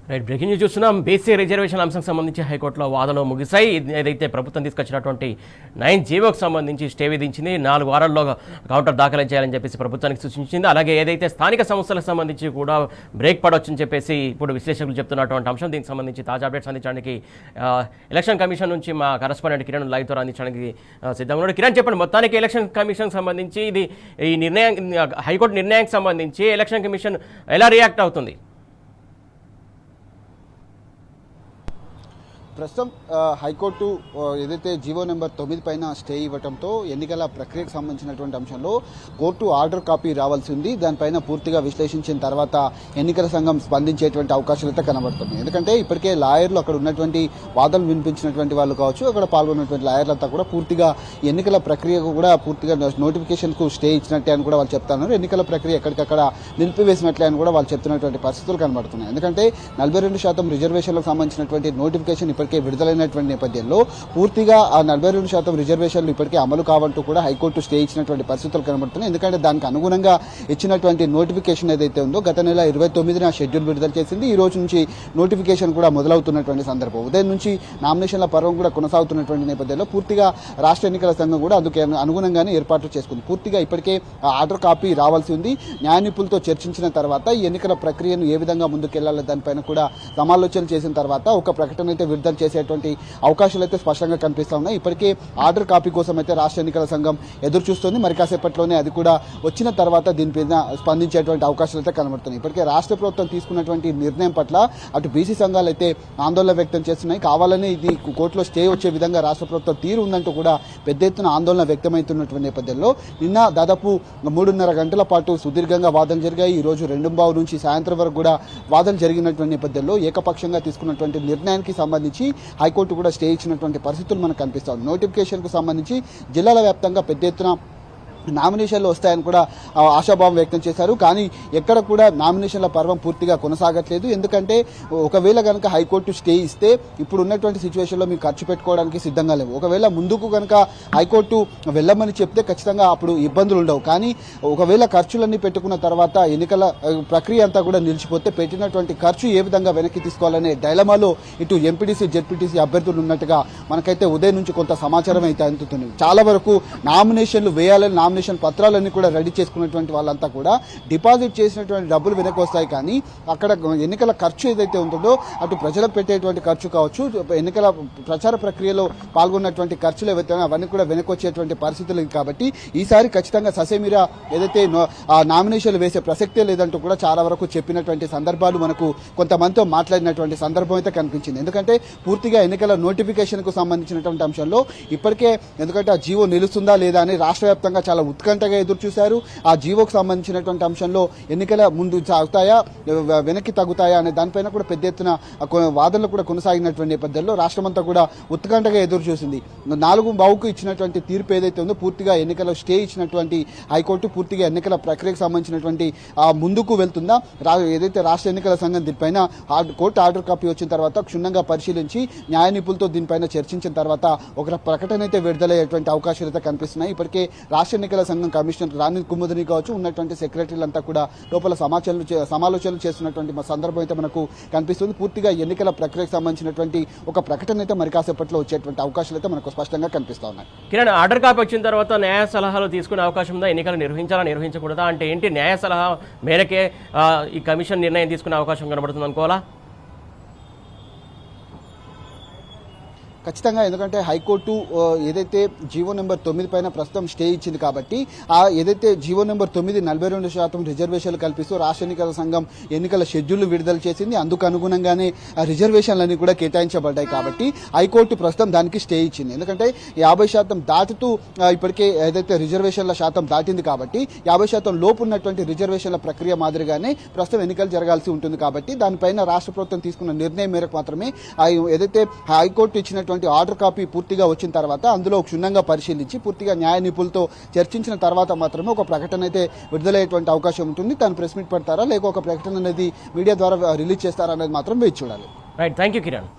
Right, breaking news చూస్తున్నాం. BC reservation అంశం సంబంధించి హైకోర్టులో వాదనలు ముగిశాయి. ఏదైతే ప్రభుత్వం తీసుకొచ్చినటువంటి 9 జీవోకి సంబంధించి స్టే విధించింది. 4 వారాల్లో కౌంటర్ దాఖలు చేయాలని చెప్పేసి ప్రభుత్వానికి సూచించింది. అలాగే ఏదైతే స్థానిక సంస్థలకు సంబంధించి కూడా బ్రేక్ పడవచ్చని చెప్పేసి ఇప్పుడు విశ్లేషకులు చెప్తున్నటువంటి అంశం. దీనికి సంబంధించి తాజా అప్డేట్స్ అందించడానికి ఎలక్షన్ కమిషన్ నుంచి మా కరెస్పాండెంట్ కిరణ్ లైవ్ ద్వారా అందించడానికి సిద్ధంగా ఉన్నాడు. కిరణ్, చెప్పండి, మొత్తానికి ఎలక్షన్ కమిషన్ సంబంధించి ఈ నిర్ణయం, హైకోర్టు నిర్ణయానికి సంబంధించి ఎలక్షన్ కమిషన్ ఎలా రియాక్ట్ అవుతుంది? ప్రస్తుతం హైకోర్టు ఏదైతే జీవో నెంబర్ 9 పైన స్టే ఇవ్వడంతో ఎన్నికల ప్రక్రియకు సంబంధించినటువంటి అంశంలో కోర్టు ఆర్డర్ కాపీ రావాల్సి ఉంది. దానిపైన పూర్తిగా విశ్లేషించిన తర్వాత ఎన్నికల సంఘం స్పందించేటువంటి అవకాశాలు అయితే కనబడుతున్నాయి. ఎందుకంటే ఇప్పటికే లాయర్లు అక్కడ ఉన్నటువంటి వాదనలు వినిపించినటువంటి వాళ్ళు కావచ్చు, అక్కడ పాల్గొన్నటువంటి లాయర్లంతా కూడా పూర్తిగా ఎన్నికల ప్రక్రియకు కూడా పూర్తిగా నోటిఫికేషన్కు స్టే ఇచ్చినట్టే అని కూడా వాళ్ళు చెప్తున్నారు. ఎన్నికల ప్రక్రియ ఎక్కడికక్కడ నిలిపివేసినట్లే అని కూడా వాళ్ళు చెప్తున్నటువంటి పరిస్థితులు కనబడుతున్నాయి. ఎందుకంటే 42% రిజర్వేషన్లకు సంబంధించినటువంటి నోటిఫికేషన్ ఇప్పటికే విడుదలైనటువంటి నేపథ్యంలో పూర్తిగా ఆ 42% రిజర్వేషన్లు ఇప్పటికే అమలు కావంటూ కూడా హైకోర్టు స్టే ఇచ్చినటువంటి పరిస్థితులు కనబడుతున్నాయి. ఎందుకంటే దానికి అనుగుణంగా ఇచ్చినటువంటి నోటిఫికేషన్ ఏదైతే ఉందో గత నెల 29న షెడ్యూల్ విడుదల చేసింది. ఈ రోజు నుంచి నోటిఫికేషన్ కూడా మొదలవుతున్నటువంటి సందర్భం. ఉదయం నుంచి నామినేషన్ల పర్వం కూడా కొనసాగుతున్నటువంటి నేపథ్యంలో పూర్తిగా రాష్ట్ర ఎన్నికల సంఘం కూడా అందుకు అనుగుణంగానే ఏర్పాట్లు చేసుకుంది. పూర్తిగా ఇప్పటికే ఆర్డర్ కాపీ రావాల్సి ఉంది. న్యాయ నిపుణులతో చర్చించిన తర్వాత ఈ ఎన్నికల ప్రక్రియను ఏ విధంగా ముందుకెళ్లాలి దానిపైన కూడా సమాలోచనలు చేసిన తర్వాత ఒక ప్రకటన అయితే విడుదల చేసేటువంటి అవకాశాలు అయితే స్పష్టంగా కనిపిస్తా ఉన్నాయి. ఇప్పటికే ఆర్డర్ కాపీ కోసం అయితే రాష్ట్ర ఎన్నికల సంఘం ఎదురు చూస్తుంది. మరి కాసేపట్లోనే అది కూడా వచ్చిన తర్వాత దీనిపైన స్పందించేటువంటి అవకాశాలు అయితే కనబడుతున్నాయి. ఇప్పటికే రాష్ట్ర ప్రభుత్వం తీసుకున్నటువంటి నిర్ణయం పట్ల అటు బీసీ సంఘాలు అయితే ఆందోళన వ్యక్తం చేస్తున్నాయి. కావాలని ఇది కోర్టులో స్టే వచ్చే విధంగా రాష్ట్ర ప్రభుత్వం తీరు ఉందంటూ కూడా పెద్ద ఎత్తున ఆందోళన వ్యక్తమవుతున్నటువంటి నేపథ్యంలో నిన్న దాదాపు 3.5 గంటల పాటు సుదీర్ఘంగా వాదనలు జరిగాయి. ఈ రోజు 2:15 నుంచి సాయంత్రం వరకు కూడా వాదనలు జరిగినటువంటి నేపథ్యంలో ఏకపక్షంగా తీసుకున్నటువంటి నిర్ణయానికి సంబంధించి హైకోర్టు కూడా స్టే ఇచ్చినటువంటి పరిస్థితులు మనకు కనిపిస్తాయి. నోటిఫికేషన్కు సంబంధించి జిల్లాల వ్యాప్తంగా పెద్ద ఎత్తున నామినేషన్లు వస్తాయని కూడా ఆశాభావం వ్యక్తం చేశారు. కానీ ఎక్కడ కూడా నామినేషన్ల పర్వం పూర్తిగా కొనసాగట్లేదు. ఎందుకంటే ఒకవేళ కనుక హైకోర్టు స్టే ఇస్తే ఇప్పుడు ఉన్నటువంటి సిచ్యువేషన్లో మీకు ఖర్చు పెట్టుకోవడానికి సిద్ధంగా లేవు. ఒకవేళ ముందుకు కనుక హైకోర్టు వెళ్ళమని చెప్తే ఖచ్చితంగా అప్పుడు ఇబ్బందులు ఉండవు. కానీ ఒకవేళ ఖర్చులన్నీ పెట్టుకున్న తర్వాత ఎన్నికల ప్రక్రియ అంతా కూడా నిలిచిపోతే పెట్టినటువంటి ఖర్చు ఏ విధంగా వెనక్కి తీసుకోవాలనే డైలమాలో ఇటు ఎంపీటీసీ జెడ్పీటీసీ అభ్యర్థులు ఉన్నట్టుగా మనకైతే ఉదయం నుంచి కొంత సమాచారం అయితే అందుతుంది. చాలా వరకు నామినేషన్లు వేయాలని నామినేషన్ పత్రాలన్నీ కూడా రెడీ చేసుకున్నటువంటి వాళ్ళంతా కూడా డిపాజిట్ చేసినటువంటి డబ్బులు వెనక్కి వస్తాయి. కానీ అక్కడ ఎన్నికల ఖర్చు ఏదైతే ఉంటుందో అటు ప్రజలకు పెట్టేటువంటి ఖర్చు కావచ్చు, ఎన్నికల ప్రచార ప్రక్రియలో పాల్గొన్నటువంటి ఖర్చులు ఏవైతే అవన్నీ కూడా వెనక్కి వచ్చేటువంటి పరిస్థితులు. కాబట్టి ఈసారి ఖచ్చితంగా ససేమిరా ఏదైతే నామినేషన్లు వేసే ప్రసక్తే లేదంటూ కూడా చాలా వరకు చెప్పినటువంటి సందర్భాలు మనకు కొంతమందితో మాట్లాడినటువంటి సందర్భం అయితే కనిపించింది. ఎందుకంటే పూర్తిగా ఎన్నికల నోటిఫికేషన్కు సంబంధించినటువంటి అంశంలో ఇప్పటికే ఎందుకంటే ఆ జీవో నిలుస్తుందా లేదా అని రాష్ట్ర వ్యాప్తంగా చాలా ఉత్కంఠగా ఎదురు చూశారు. ఆ జీవోకు సంబంధించినటువంటి అంశంలో ఎన్నికల ముందు సాగుతాయా వెనక్కి తగ్గుతాయా అనే దానిపైన కూడా పెద్ద ఎత్తున వాదనలు కూడా కొనసాగినటువంటి నేపథ్యంలో రాష్ట్రమంతా కూడా ఉత్కంఠగా ఎదురు చూసింది. 4 ఇచ్చినటువంటి తీర్పు ఏదైతే ఉందో పూర్తిగా ఎన్నికల స్టే ఇచ్చినటువంటి హైకోర్టు పూర్తిగా ఎన్నికల ప్రక్రియకు సంబంధించినటువంటి ముందుకు వెళ్తుందా, ఏదైతే రాష్ట్ర ఎన్నికల సంఘం దీనిపైన కోర్టు ఆర్డర్ కాపీ వచ్చిన తర్వాత క్షుణ్ణంగా పరిశీలించి న్యాయ నిపుణులతో దీనిపైన చర్చించిన తర్వాత ఒక ప్రకటన అయితే విడుదలయ్యేటువంటి అవకాశాలు అయితే కనిపిస్తున్నాయి. ఇప్పటికే రాష్ట్ర ఎన్నికల సంఘం కమిషనర్ రాణి కుముదిని కావచ్చు, ఉన్నటువంటి సెక్రటరీలంతా కూడా లోపల సమాలోచనలు చేస్తున్నటువంటి సందర్భం అయితే మనకు కనిపిస్తుంది. పూర్తిగా ఎన్నికల ప్రక్రియకు సంబంధించినటువంటి ఒక ప్రకటన అయితే మరి కాసేపట్లో వచ్చేటువంటి అవకాశాలు అయితే మనకు స్పష్టంగా కనిపిస్తా ఉన్నాయి. కిరణ్, ఆర్డర్ కాపీ వచ్చిన తర్వాత న్యాయ సలహాలు తీసుకునే అవకాశం ఉందా? ఎన్నికలు నిర్వహించాలా నిర్వహించకూడదా అంటే ఏంటి? న్యాయ సలహా మేరకే ఈ కమిషన్ నిర్ణయం తీసుకునే అవకాశం కనబడుతుంది అనుకోవాలా? ఖచ్చితంగా, ఎందుకంటే హైకోర్టు ఏదైతే జీవో నెంబర్ 9 పైన ప్రస్తుతం స్టే ఇచ్చింది కాబట్టి ఏదైతే జీవో నెంబర్ 9 42% రిజర్వేషన్లు కల్పిస్తూ రాష్ట్ర ఎన్నికల సంఘం ఎన్నికల షెడ్యూల్ విడుదల చేసింది. అందుకు అనుగుణంగానే రిజర్వేషన్లన్నీ కూడా కేటాయించబడ్డాయి కాబట్టి హైకోర్టు ప్రస్తుతం దానికి స్టే ఇచ్చింది. ఎందుకంటే 50% దాటుతూ ఇప్పటికే ఏదైతే రిజర్వేషన్ల శాతం దాటింది కాబట్టి 50% లోపు ఉన్నటువంటి రిజర్వేషన్ల ప్రక్రియ మాదిరిగానే ప్రస్తుతం ఎన్నికలు జరగాల్సి ఉంటుంది. కాబట్టి దానిపైన రాష్ట్ర ప్రభుత్వం తీసుకున్న నిర్ణయం మేరకు మాత్రమే ఏదైతే హైకోర్టు ఇచ్చినటువంటి ఆర్డర్ కాపీ పూర్తిగా వచ్చిన తర్వాత అందులో క్షుణ్ణంగా పరిశీలించి పూర్తిగా న్యాయ నిపుణులతో చర్చించిన తర్వాత మాత్రమే ఒక ప్రకటన అయితే విడుదలయ్యేటువంటి అవకాశం ఉంటుంది. దాన్ని ప్రెస్ మీట్ పెడతారా లేక ఒక ప్రకటన అనేది మీడియా ద్వారా రిలీజ్ చేస్తారా అనేది మాత్రం వేచి చూడాలి. Right, thank you Kiran.